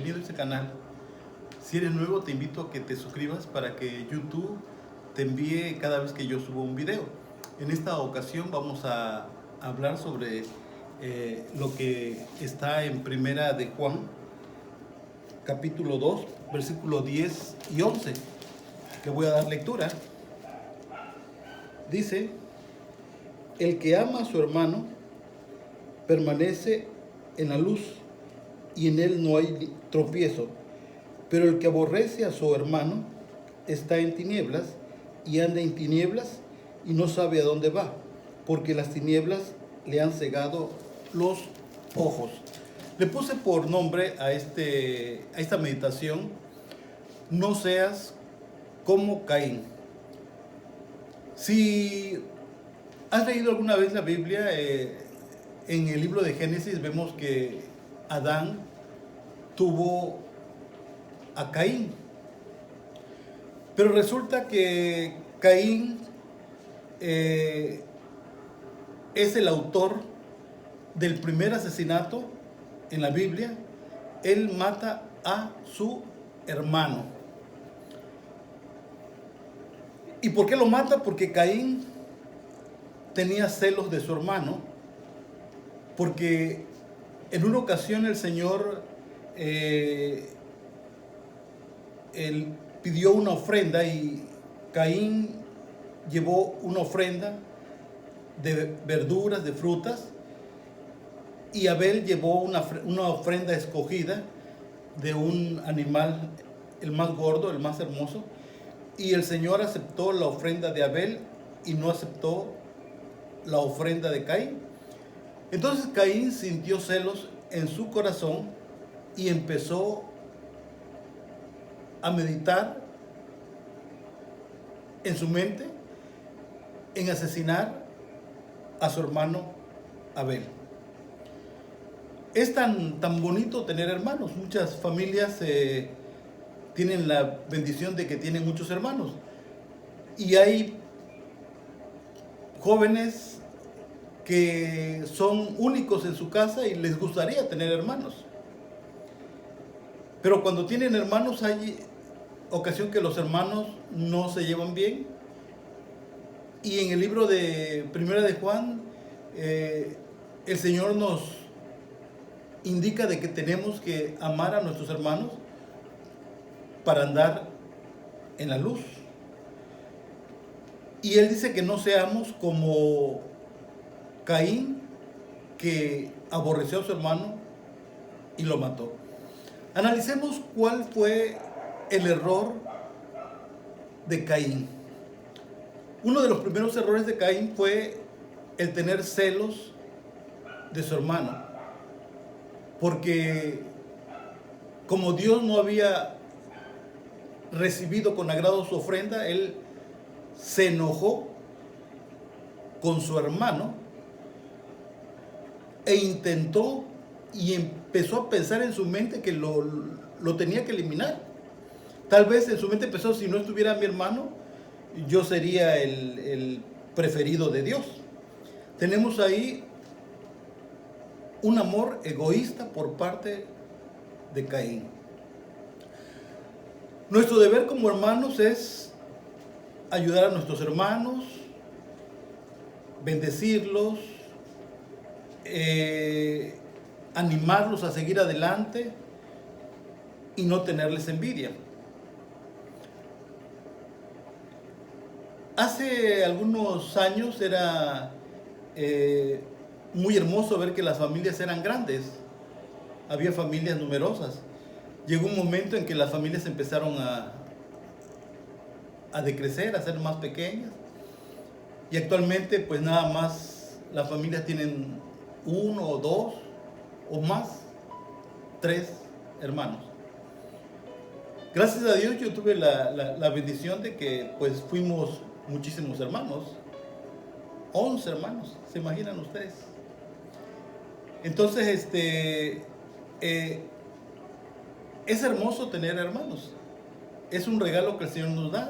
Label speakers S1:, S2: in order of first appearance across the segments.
S1: bienvenido a este canal. Si eres nuevo, te invito a que te suscribas para que YouTube te envíe cada vez que yo subo un video. En esta ocasión vamos a hablar sobre lo que está en Primera de Juan, capítulo 2, versículos 10 y 11, que voy a dar lectura. Dice: el que ama a su hermano permanece en la luz, y en él no hay tropiezo. Pero el que aborrece a su hermano está en tinieblas, y anda en tinieblas, y no sabe a dónde va, porque las tinieblas le han cegado los ojos. Le puse por nombre a esta meditación: no seas como Caín. Si has leído alguna vez la Biblia, en el libro de Génesis vemos que Adán tuvo a Caín. Pero resulta que Caín es el autor del primer asesinato en la Biblia. Él mata a su hermano. ¿Y por qué lo mata? Porque Caín tenía celos de su hermano, porque en una ocasión el Señor él pidió una ofrenda, y Caín llevó una ofrenda de verduras, de frutas, y Abel llevó una ofrenda escogida de un animal, el más gordo, el más hermoso, y el Señor aceptó la ofrenda de Abel y no aceptó la ofrenda de Caín. Entonces Caín sintió celos en su corazón y empezó a meditar en su mente en asesinar a su hermano Abel. Es tan bonito tener hermanos. Muchas familias tienen la bendición de que tienen muchos hermanos, y hay jóvenes que son únicos en su casa y les gustaría tener hermanos. Pero cuando tienen hermanos, hay ocasión que los hermanos no se llevan bien. Y en el libro de Primera de Juan, el Señor nos indica de que tenemos que amar a nuestros hermanos para andar en la luz. Y Él dice que no seamos como Caín, que aborreció a su hermano y lo mató. Analicemos cuál fue el error de Caín. Uno de los primeros errores de Caín fue el tener celos de su hermano, porque como Dios no había recibido con agrado su ofrenda, él se enojó con su hermano e intentó y empezó a pensar en su mente que lo tenía que eliminar. Tal vez en su mente pensó: si no estuviera mi hermano, yo sería el preferido de Dios. Tenemos ahí un amor egoísta por parte de Caín. Nuestro deber como hermanos es ayudar a nuestros hermanos, bendecirlos, animarlos a seguir adelante y no tenerles envidia. Hace algunos años era muy hermoso ver que las familias eran grandes. Había familias numerosas. Llegó un momento en que las familias empezaron a decrecer, a ser más pequeñas. Y actualmente pues nada más las familias tienen 1 o 2 o más 3 hermanos. Gracias a Dios yo tuve la bendición de que pues fuimos muchísimos hermanos. 11 hermanos, ¿se imaginan ustedes? Entonces es hermoso tener hermanos. Es un regalo que el Señor nos da.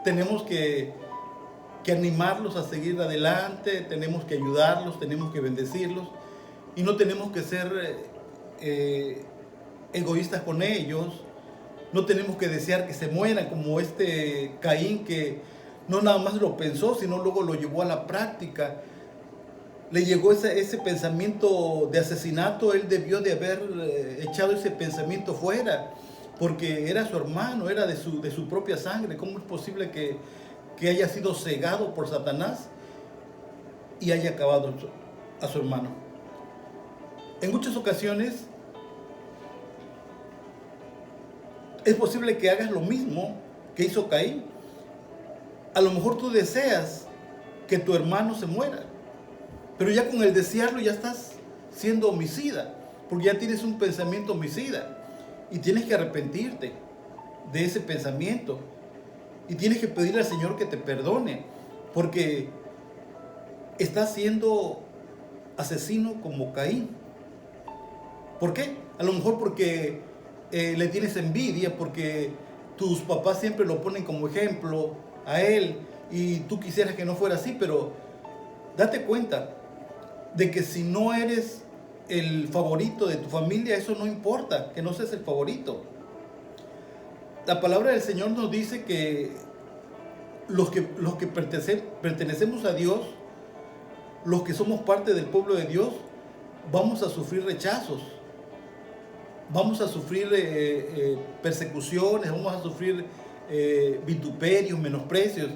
S1: Tenemos que animarlos a seguir adelante, tenemos que ayudarlos, tenemos que bendecirlos, y no tenemos que ser egoístas con ellos, no tenemos que desear que se mueran como este Caín, que no nada más lo pensó, sino luego lo llevó a la práctica. Le llegó ese pensamiento de asesinato. Él debió de haber echado ese pensamiento fuera, porque era su hermano, era de su propia sangre. ¿Cómo es posible que haya sido cegado por Satanás y haya acabado a su hermano? En muchas ocasiones es posible que hagas lo mismo que hizo Caín. A lo mejor tú deseas que tu hermano se muera, pero ya con el desearlo ya estás siendo homicida, porque ya tienes un pensamiento homicida y tienes que arrepentirte de ese pensamiento y tienes que pedirle al Señor que te perdone, porque estás siendo asesino como Caín. ¿Por qué? A lo mejor porque le tienes envidia, porque tus papás siempre lo ponen como ejemplo a él y tú quisieras que no fuera así, pero date cuenta de que si no eres el favorito de tu familia, eso no importa, que no seas el favorito. La palabra del Señor nos dice que los que pertenecemos a Dios, los que somos parte del pueblo de Dios, vamos a sufrir rechazos, vamos a sufrir persecuciones, vamos a sufrir vituperios, menosprecios.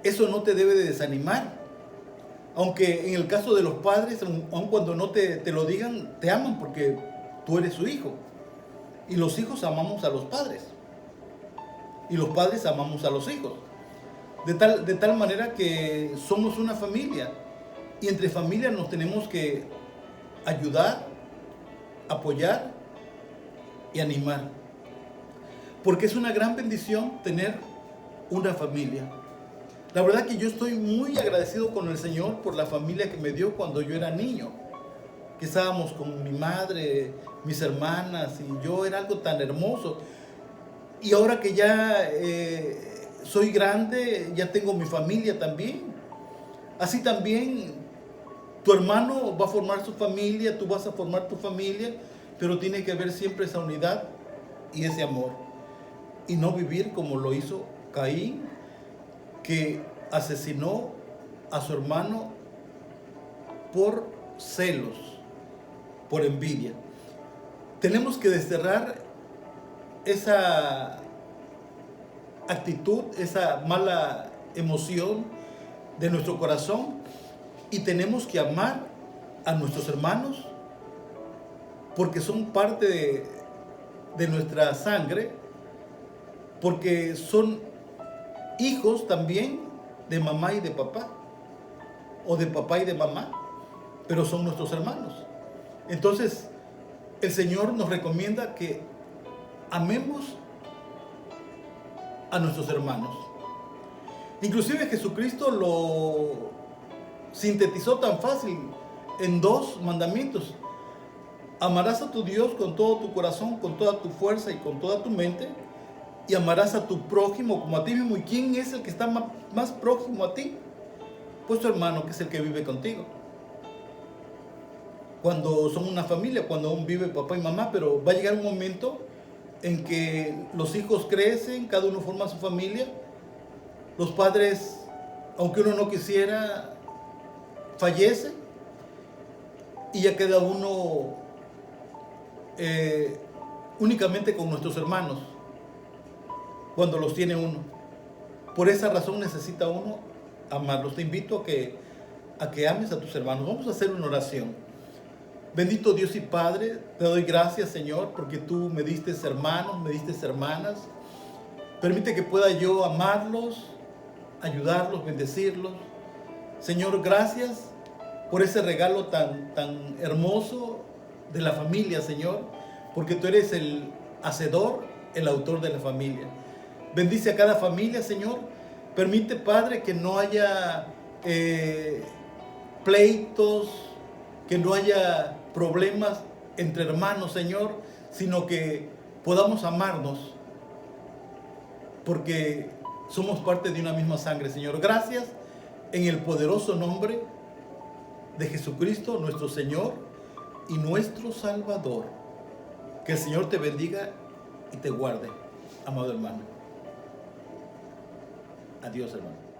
S1: Eso no te debe de desanimar. Aunque en el caso de los padres, aun cuando no te lo digan, te aman porque tú eres su hijo. Y los hijos amamos a los padres. Y los padres amamos a los hijos. De tal manera que somos una familia. Y entre familias nos tenemos que ayudar, apoyar y animar. Porque es una gran bendición tener una familia. La verdad que yo estoy muy agradecido con el Señor por la familia que me dio cuando yo era niño. Que estábamos con mi madre, mis hermanas y yo, era algo tan hermoso. Y ahora que ya soy grande, ya tengo mi familia también. Así también tu hermano va a formar su familia, tú vas a formar tu familia, pero tiene que haber siempre esa unidad y ese amor. Y no vivir como lo hizo Caín, que asesinó a su hermano por celos, por envidia. Tenemos que desterrar esa actitud, esa mala emoción de nuestro corazón y tenemos que amar a nuestros hermanos porque son parte de nuestra sangre, porque son hijos también de mamá y de papá, o de papá y de mamá, pero son nuestros hermanos. Entonces, el Señor nos recomienda que amemos a nuestros hermanos. Inclusive Jesucristo lo sintetizó tan fácil en 2 mandamientos. Amarás a tu Dios con todo tu corazón, con toda tu fuerza y con toda tu mente, y amarás a tu prójimo como a ti mismo. ¿Y quién es el que está más próximo a ti? Pues tu hermano, que es el que vive contigo. Cuando son una familia, cuando aún vive papá y mamá, pero va a llegar un momento en que los hijos crecen, cada uno forma su familia, los padres, aunque uno no quisiera, fallecen y ya queda uno únicamente con nuestros hermanos cuando los tiene uno. Por esa razón necesita uno amarlos. Te invito a que ames a tus hermanos. Vamos a hacer una oración. Bendito Dios y Padre, te doy gracias, Señor, porque tú me diste hermanos, me diste hermanas. Permite que pueda yo amarlos, ayudarlos, bendecirlos. Señor, gracias por ese regalo tan hermoso de la familia, Señor, porque tú eres el hacedor, el autor de la familia. Bendice a cada familia, Señor. Permite, Padre, que no haya pleitos, que no haya problemas entre hermanos, Señor, sino que podamos amarnos, porque somos parte de una misma sangre, Señor. Gracias en el poderoso nombre de Jesucristo, nuestro Señor y nuestro Salvador. Que el Señor te bendiga y te guarde, amado hermano. Adiós, hermano.